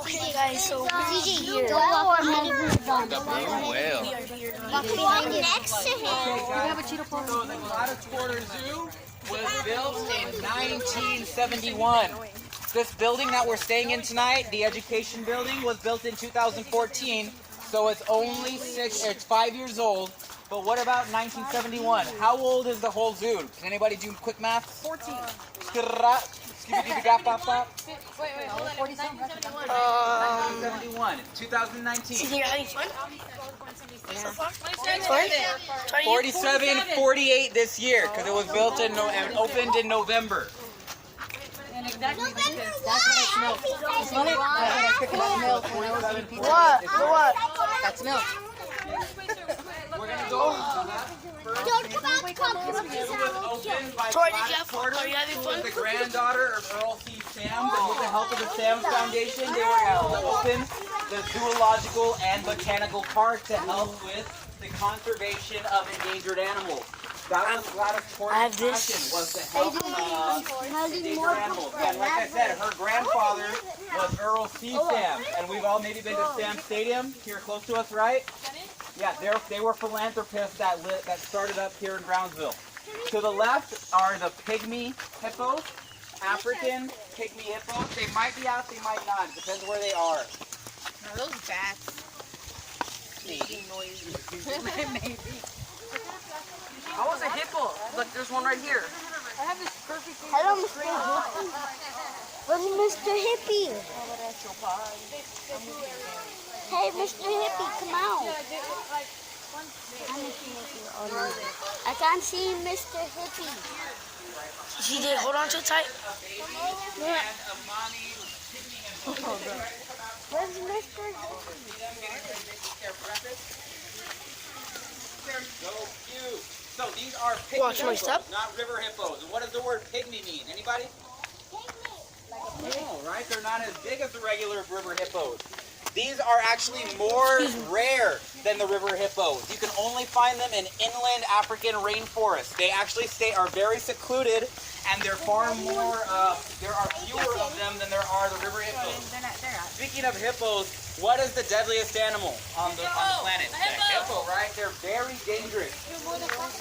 Okay, guys, so we're here. The blue whale. Walk next to him. So the Gladys Porter Zoo was built in 1971. This building that we're staying in tonight, the education building, was built in 2014. So it's only it's 5 years old. But what about 1971? How old is the whole zoo? Can anybody do quick math? 14. Wait, hold on. 1971. 2019. You're having fun? So far? 47, 48 this year because it was built in and opened in November. Exactly. That's what I smell. You smell it? I pick up milk when I was eating pizza. What? That's milk. We're gonna go. Don't come out, come Opened by Tori, Gladys Porter, are you having who fun? was the granddaughter of Earl C. Sams, and with the help of the Sams Foundation, they were able to open the zoological and botanical park to help with the conservation of endangered animals. That was Gladys Porter's passion, was to help endangered animals. And like I said, her grandfather was Earl C. Sams, and we've all maybe been to Sams Stadium here close to us, right? Yeah, they were philanthropists that started up here in Brownsville. To the left are the pygmy hippos, African pygmy hippos. They might be out, they might not. It depends where they are. Are those bats? Maybe. Maybe. I was a hippo. Look, there's one right here. I have this perfect thing. Hello, Mr. Hippie. Where's Mr. Hippie? Hey, Mr. Hippie, come out. I can't see Mr. Hippie. CJ, hold on so tight. Yeah. Where's Mr. Hippie? They're so cute. So these are pygmy Watch my hippos, step. not river hippos. And what does the word pygmy mean? Anybody? No, right? They're not as big as the regular river hippos. These are actually more rare than the river hippos. You can only find them in inland African rainforests. They actually are very secluded, and they're far more, there are fewer of them than there are the river hippos. Speaking of hippos, what is the deadliest animal on the planet? The hippo, right? They're very dangerous.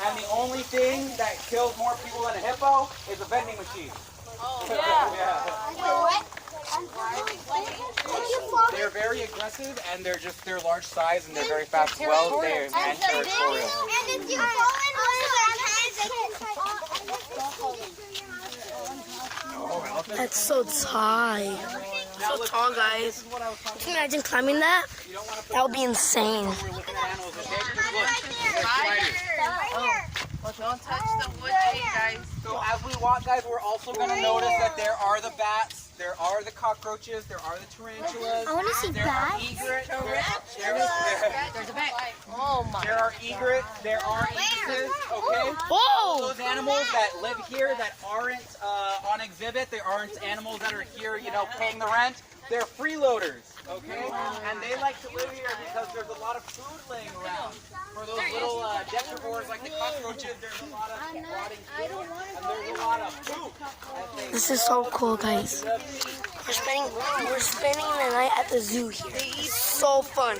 And the only thing that kills more people than a hippo is a vending machine. Oh, Yeah. What? They're very aggressive, and they're large size, and they're very fast as well. They're and territorial. And if you fall in that's so tall. So tall, guys. Can you imagine climbing that? That would be insane. We're looking at animals, okay? Look, Well, don't touch the wood tree, guys. so as we walk, guys, we're also going to notice that there are the bats, there are the cockroaches, there are the tarantulas. I want to see There are bats. egrets. There's a bat. Oh my. There are egrets. There are ibises. Okay. Whoa! Those animals that live here that aren't on exhibit, they aren't animals that are here, paying the rent. They're freeloaders, okay? And they like to live here because there's a lot of food laying around. For those little detrivores like the cockroaches, there's a lot of rotting food, and there's a lot of poop. This is so cool, guys. We're spending the night at the zoo here. It's so fun.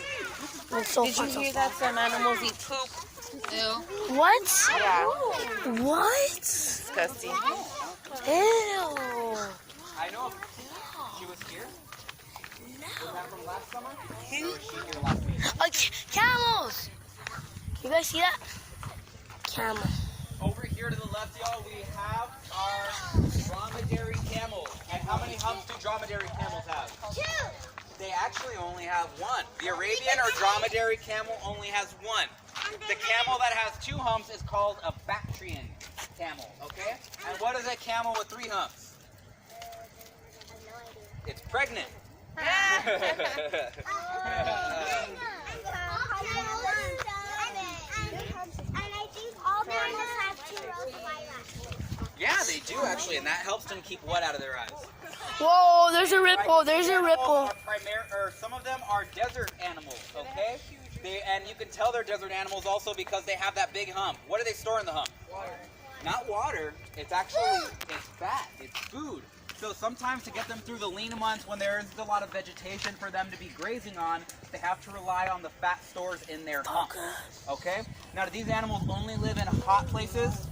It's so Did fun. you So hear fun. that some animals eat poop? Ew. What? Yeah. What? Disgusting. Ew. I know. She was here? Was that from last summer? Or was she here last week? Camels! You guys see that? Camel. Over here to the left, y'all, we have our dromedary camels. And how many humps do dromedary camels have? 2. They actually only have one. The Arabian or dromedary camel only has one. The camel that has 2 humps is called a Bactrian camel, okay? And what is a camel with 3 humps? It's pregnant. Yeah, they do actually, and that helps them keep what out of their eyes? Whoa, there's a ripple. There's a ripple. Some of them are desert animals, okay? And you can tell they're desert animals also because they have that big hump. What do they store in the hump? Water. Not water. It's actually, it's fat. It's food. So sometimes to get them through the lean months when there isn't a lot of vegetation for them to be grazing on, they have to rely on the fat stores in their hump. Okay? Now, do these animals only live in hot places?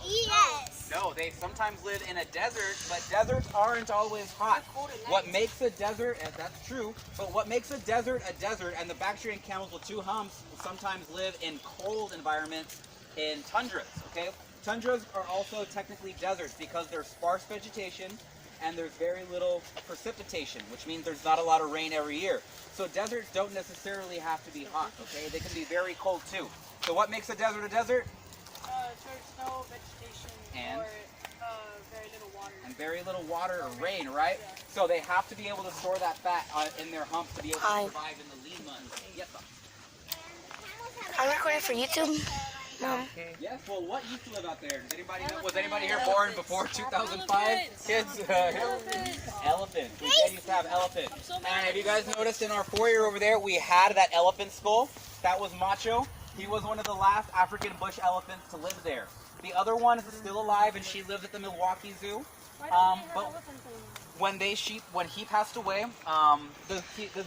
Yes. No, they sometimes live in a desert, but deserts aren't always hot. What makes a desert, and that's true, but what makes a desert, and the Bactrian camels with two humps sometimes live in cold environments in tundras, okay? Tundras are also technically deserts because there's sparse vegetation and there's very little precipitation, which means there's not a lot of rain every year. So deserts don't necessarily have to be hot, okay? They can be very cold too. So what makes a desert a desert? There's no vegetation And? or very little water. And very little water or rain, right? So they have to be able to store that fat in their humps to be able to survive in the lean months. Yes, sir. I'm recording for YouTube. Mom. Yes, well, what used to live out there? Does anybody know? Was anybody here born before 2005? Kids? Elephant. We did used to have elephant. And have you guys noticed in our foyer over there, we had that elephant skull? That was Macho. He was one of the last African bush elephants to live there. The other one is still alive, and she lives at the Milwaukee Zoo. But when he passed away, the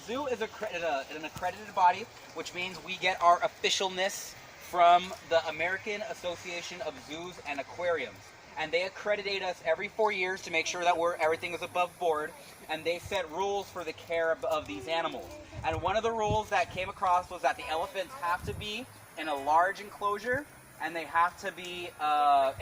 zoo is an accredited body, which means we get our officialness from the American Association of Zoos and Aquariums. And they accreditate us every 4 years to make sure that everything is above board, and they set rules for the care of these animals. And one of the rules that came across was that the elephants have to be in a large enclosure, and they have to be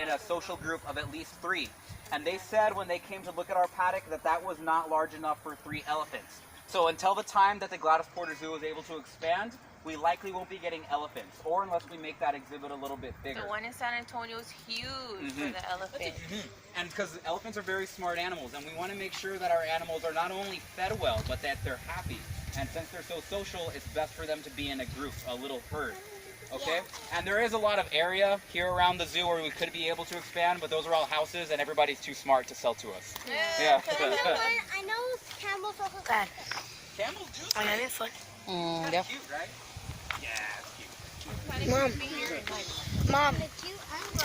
in a social group of at least 3. And they said when they came to look at our paddock that that was not large enough for 3 elephants. So until the time that the Gladys Porter Zoo is able to expand, we likely won't be getting elephants, or unless we make that exhibit a little bit bigger. The one in San Antonio is huge for the elephant. And because elephants are very smart animals, and we want to make sure that our animals are not only fed well, but that they're happy. And since they're so social, it's best for them to be in a group, a little herd. Okay? And there is a lot of area here around the zoo where we could be able to expand, but those are all houses, and everybody's too smart to sell to us. Yeah. I know camels also. Dad, Camels do. I'm having fun. Kind of cute, right? Yeah, it's cute. Mom,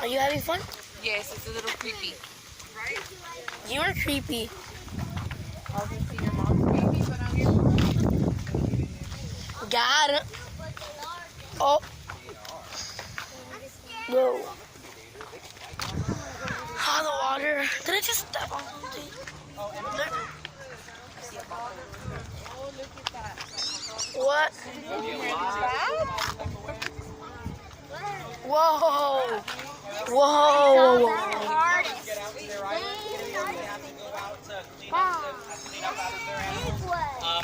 are you having fun? Yes, it's a little creepy. You are creepy. Obviously, your mom's creepy, but I'm here. Got it. Oh. Whoa. Oh, the water. Did I just step on something? What? Whoa. Whoa.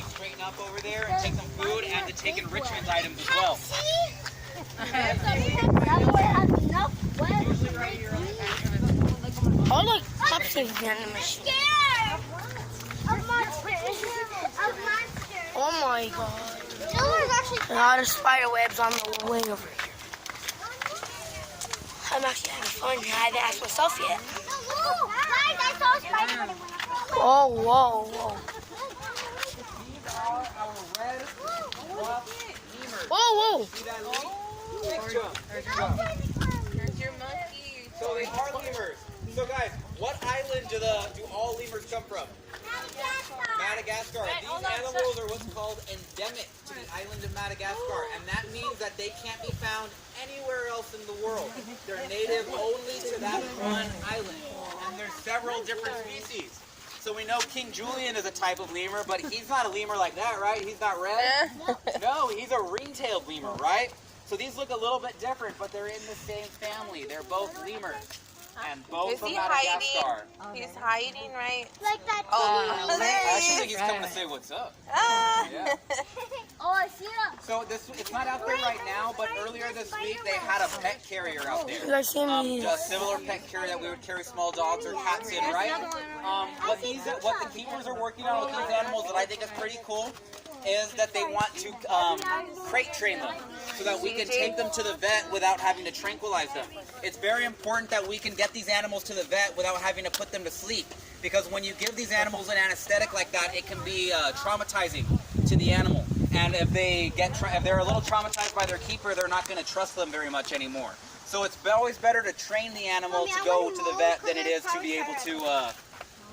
Straighten up over there and take some food and to take enrichment items as well. Oh, look, Pepsi vending machine. Oh my god. A lot of spider webs on the wing over here. I'm actually having fun. I haven't asked myself yet. Oh, whoa, whoa. These are our red lemurs. Whoa, whoa. See that leaf? Next jump. There's your monkey. So they are lemurs. So guys, what island do all lemurs come from? Madagascar. These animals are what's called endemic to the island of Madagascar, and that means that they can't be found anywhere else in the world. They're native only to that one island, and there's several different species. So we know King Julian is a type of lemur, but he's not a lemur like that, right? He's not red. No, he's a ring-tailed lemur, right? So these look a little bit different, but they're in the same family. They're both lemurs. And both Is from he Madagascar. hiding? He's hiding, right? Like that. Oh, I actually think he's coming to say what's up. Yeah. Oh, I see it. So it's not out there right now, but earlier this week they had a pet carrier out there. You guys see me? A similar pet carrier that we would carry small dogs or cats in, right? What the keepers are working on with these animals that I think is pretty cool is that they want to crate train them so that we can take them to the vet without having to tranquilize them. It's very important that we can get these animals to the vet without having to put them to sleep, because when you give these animals an anesthetic like that, it can be traumatizing to the animal. And if they're a little traumatized by their keeper, they're not going to trust them very much anymore. So it's always better to train the animal to go to the vet than it is to be able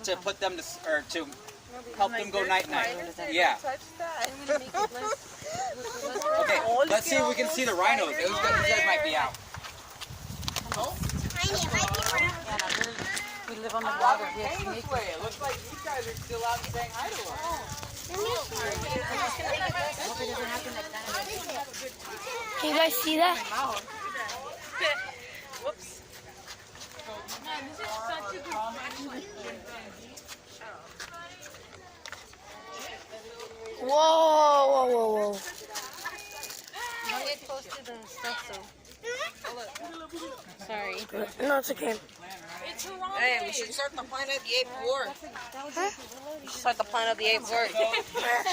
to put them to help them go night night. Yeah. Okay, let's see if we can see the rhinos. Those guys might be out. Tiny, it might be around. We live on the water. We have Hey, this way. It looks like these guys are still out saying hi to us. Can you guys see that? Whoops. Man, this is such a good Whoa, whoa, whoa, whoa. Don't get close to the stuff, so. Sorry. No, it's okay. Hey, we should start the Planet of the Apes War. We should start the Planet of the Apes War. So,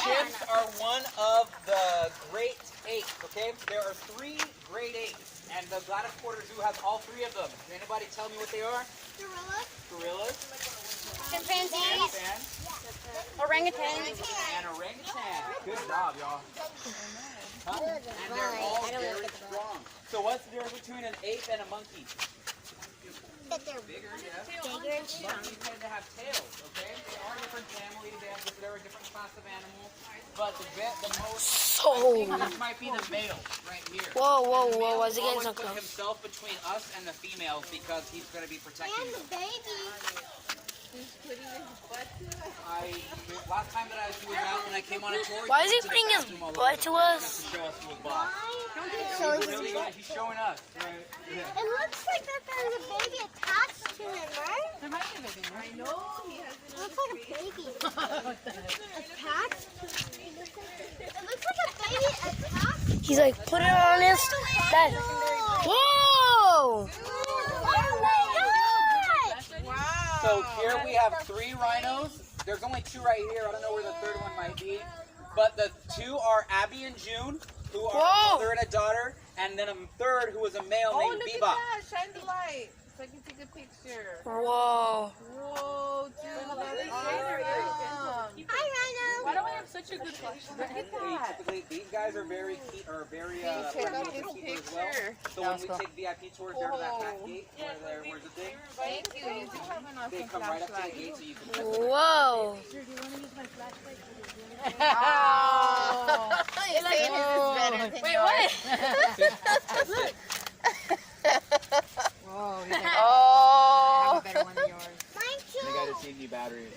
chimps are one of the great apes, okay? There are 3 great apes, and the Gladys Porter Zoo has all 3 of them. Can anybody tell me what they are? Gorillas, Chimpanzees. Orangutans. and orangutan. Good job, y'all. Huh? And they're all very strong. So what's the difference between an ape and a monkey? That they're Bigger, yeah. bigger and strong. Monkeys tend to have tails, okay? They are different families, they're a different class of animal. But the most, So. this might be the male right here. Whoa, whoa, whoa. Why is it Always getting so put close? himself between us and the females because he's going to be protecting And the them. baby. Last time that he was out when I came on a tour, Why is he putting his butt to us? to show us who was boss. He's showing us. Right? Yeah. It looks like that there's a baby attached to him, right? There might be a baby. I know. It looks like a baby. Attached to him. It looks like a baby attached. He's like, put it on his bed. Whoa! Oh my god! So here we have 3 rhinos. There's only 2 right here. I don't know where the 3rd one might be. But the 2 are Abby and June, who are Whoa. a mother and a daughter, and then a 3rd who is a male named Bebop. Shine the light so I can take a picture. Whoa. Whoa, dude, that's awesome. Hi, Rhino. Why do we have such a good collection? Look at that. Typically, these guys are very Check out friendly this to people as well. picture. So when we take VIP tours, there's that back gate where's the thing. Thank you. You do have an They awesome come right up to the flashlight. gate so you can. Whoa. Oh. You're saying this is better than Wait, yours. what? Oh. I have a better one than yours. Mine too. They got a TV battery.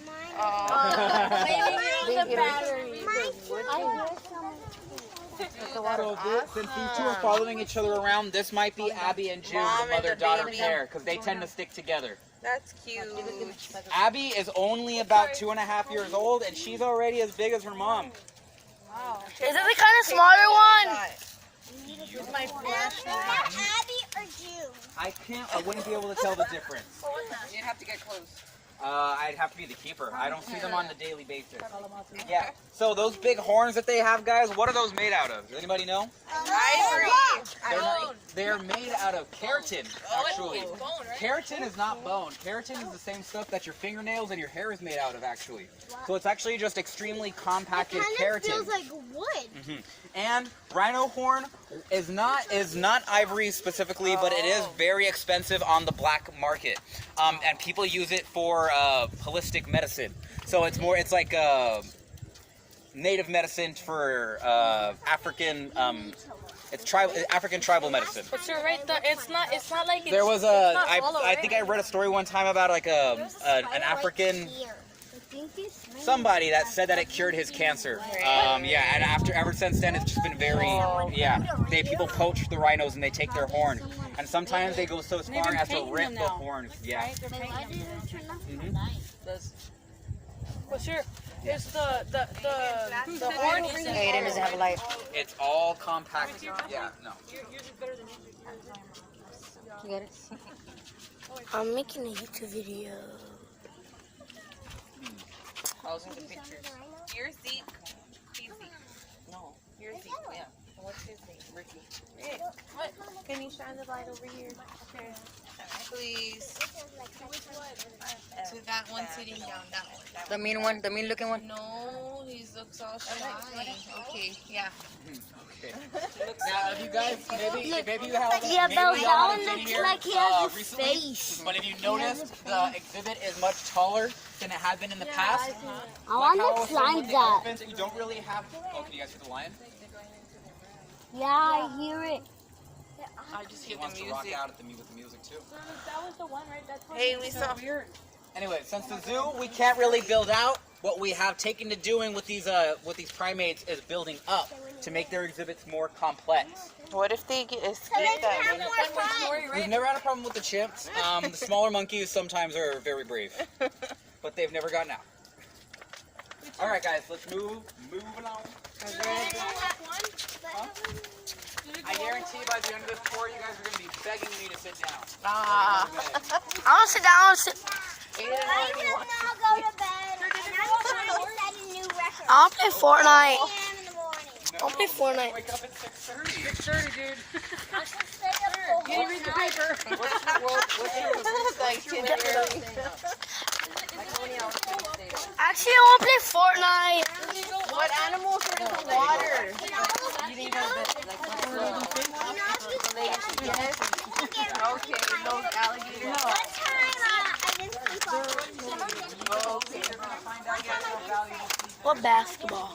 Blaming the battery. Mine too. So since these 2 are following each other around, this might be Abby and June, Mom the and the mother-daughter baby. pair, because they tend to stick together. That's cute. Abby is only about 2.5 years old, and she's already as big as her mom. Wow. Is it the kind of smaller one? Is that Abby or June? I wouldn't be able to tell the difference. You have to get close. I'd have to be the keeper. I don't see them on the daily basis. Yeah. So those big horns that they have, guys, what are those made out of? Does anybody know? Ivory. They're made out of keratin, actually. Keratin is not bone. Keratin is the same stuff that your fingernails and your hair is made out of, actually. So it's actually just extremely compacted Kind of keratin. feels like wood. And rhino horn is not ivory specifically, but it is very expensive on the black market. And people use it for holistic medicine. So it's like native medicine for African. It's African tribal medicine. But you're right. It's not like it's. There was not hollow, I think I read a story one time about like an African. Somebody that said that it cured his cancer. Yeah, and ever since then, it's just been very, people poach the rhinos and they take their horn. And sometimes they go so far as to rip the horns. Yeah. Well, sure. It's the horn. Aiden doesn't have a light. It's all compact. Yeah, no. You got it? I'm making a YouTube video. Pausing the pictures. Here's Zeke. He's Zeke. No, here's Zeke. Yeah. What's his name? Ricky. Hey, what? Can you shine the light over here? Okay. please. To that one sitting down, that one. The mean one, the mean looking one. No, he looks all shy. Okay, yeah. Now, if you guys, maybe you have, Yeah, maybe but you that haven't one been looks here, like he has a recently, face. but if you noticed, the exhibit is much taller than it had been in the past. I want Like how to also climb with the that. elephants, you don't really have. Oh, can you guys hear the lion? Yeah, I hear it. I just He hear the wants to rock music. out at with the music too. That was the one, right? That's what Hey, we saw. Anyway, since the zoo we can't really build out, what we have taken to doing with these primates is building up to make their exhibits more complex. What if they get escape that way? We've never had a problem with the chimps. The smaller monkeys sometimes are very brave, but they've never gotten out. All right, guys, let's move along. I guarantee by the end of this tour, you guys are going to be begging me to sit down. Ah. I want to sit down. I want to sit. I will now go to bed. And I'm trying to set a new record. I want to play Fortnite. 8 a.m. in the morning. I'll play Fortnite. Wake up at 6:30. 6:30, dude. I should stay up the whole Read the paper. Actually, I want to play Fortnite. What animals are in the water? Okay, those alligators. One time I didn't sleep all What basketball?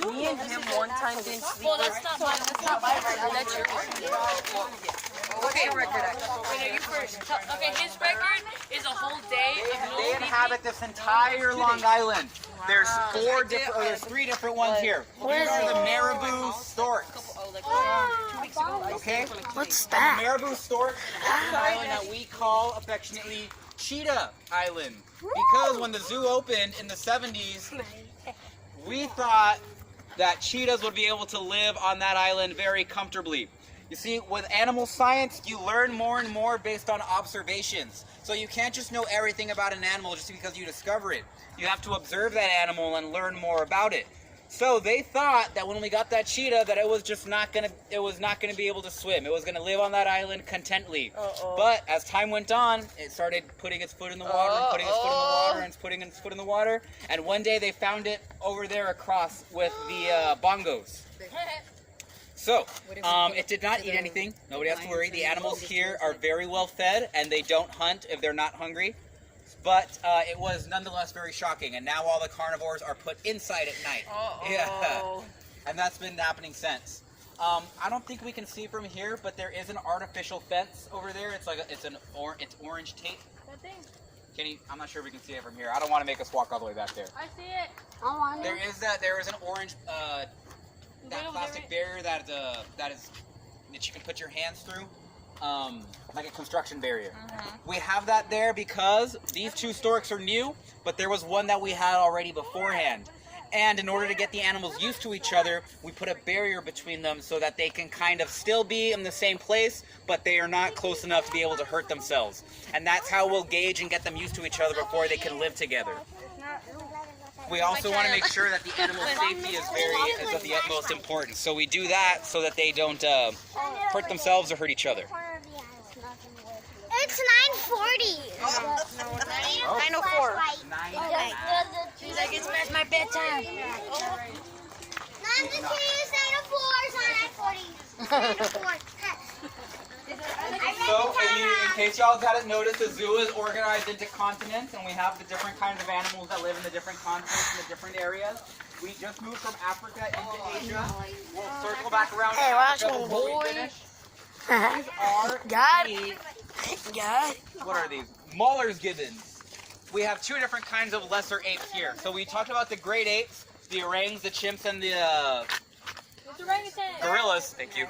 Me and him one time didn't sleep. Well, that's not mine. That's not my record. That's your Okay, record. Okay, you first. Okay, his record is a whole day of no They sleeping. inhabit this entire Long Island. There's three different ones here. These are the marabou storks. Okay? What's The that? marabou stork is an island that we call affectionately Cheetah Island. Because when the zoo opened in the 70s, we thought that cheetahs would be able to live on that island very comfortably. You see, with animal science, you learn more and more based on observations. So you can't just know everything about an animal just because you discover it. You have to observe that animal and learn more about it. So they thought that when we got that cheetah, that it was not gonna be able to swim. It was gonna live on that island contently. But as time went on, it started putting its foot in the water and putting its foot in the water and putting its foot in the water. And one day they found it over there across with the bongos. So, it did not eat anything. Nobody has to worry. The animals here are very well fed, and they don't hunt if they're not hungry. But it was nonetheless very shocking, and now all the carnivores are put inside at night. Yeah, and that's been happening since. I don't think we can see from here, but there is an artificial fence over there. It's like it's orange tape. That thing. Can you? I'm not sure if we can see it from here. I don't want to make us walk all the way back there. I see it. I want There is an orange that plastic barrier that you can put your hands through, like a construction barrier. We have that there because these two storks are new, but there was one that we had already beforehand. And in order to get the animals used to each other, we put a barrier between them so that they can kind of still be in the same place, but they are not close enough to be able to hurt themselves. And that's how we'll gauge and get them used to each other before they can live together. We also want to make sure that the animal safety is of the utmost importance. So we do that so that they don't hurt themselves or hurt each other. It's 9:40. 9:04. She's like, it's past my bedtime. Not the kids, 9:04. It's not 9:40. So, in case y'all hadn't noticed, the zoo is organized into continents, and we have the different kinds of animals that live in the different continents in the different areas. We just moved from Africa into Asia. We'll circle back around to Hey, Africa watch before we finish. These are God. the, what are these? Muller's gibbons. We have two different kinds of lesser apes here. So we talked about the great apes, the orangs, the chimps, and the gorillas. Thank you.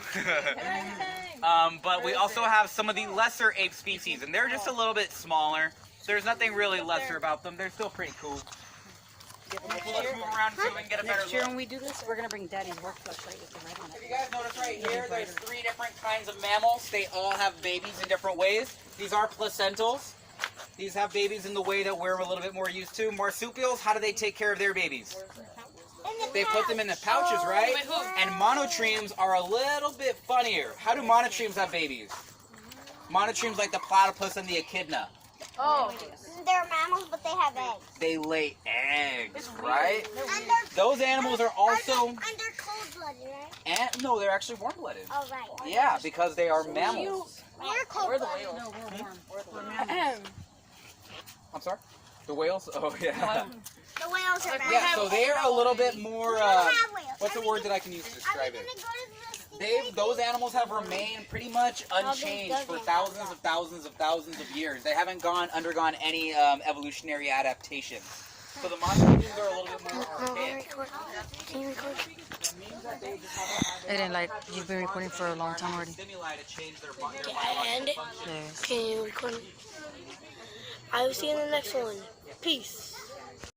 But we also have some of the lesser ape species, and they're just a little bit smaller. There's nothing really lesser about them. They're still pretty cool. Let's move around so we can get a better Next year look. when we do this, we're going to bring Daddy's work flashlight with him right on If it. you guys notice right here, there's three different kinds of mammals. They all have babies in different ways. These are placentals. These have babies in the way that we're a little bit more used to. Marsupials, how do they take care of their babies? In the they put them in the pouches, right? And monotremes are a little bit funnier. How do monotremes have babies? Monotremes like the platypus and the echidna. Oh. They're mammals, but they have eggs. They lay eggs, right? And Those animals are also... And they're cold-blooded, right? And, no, they're actually warm-blooded. Oh, right. Yeah, because they are mammals. We're cold-blooded. No, we're warm. I'm sorry? The whales? Oh, yeah. The whales are mammals. Yeah, so they're a little bit more... We don't have whales. what's the word that I can use to Are we describe going it? to go to the Those animals have remained pretty much unchanged for thousands of years. They haven't undergone any evolutionary adaptation. So the monotremes are a little bit more archaic. Can you record? Aiden, like, you've been recording for a long time already. Stimuli to change their Can I end it? Yes. Can you record? I will see you in the next one. Peace.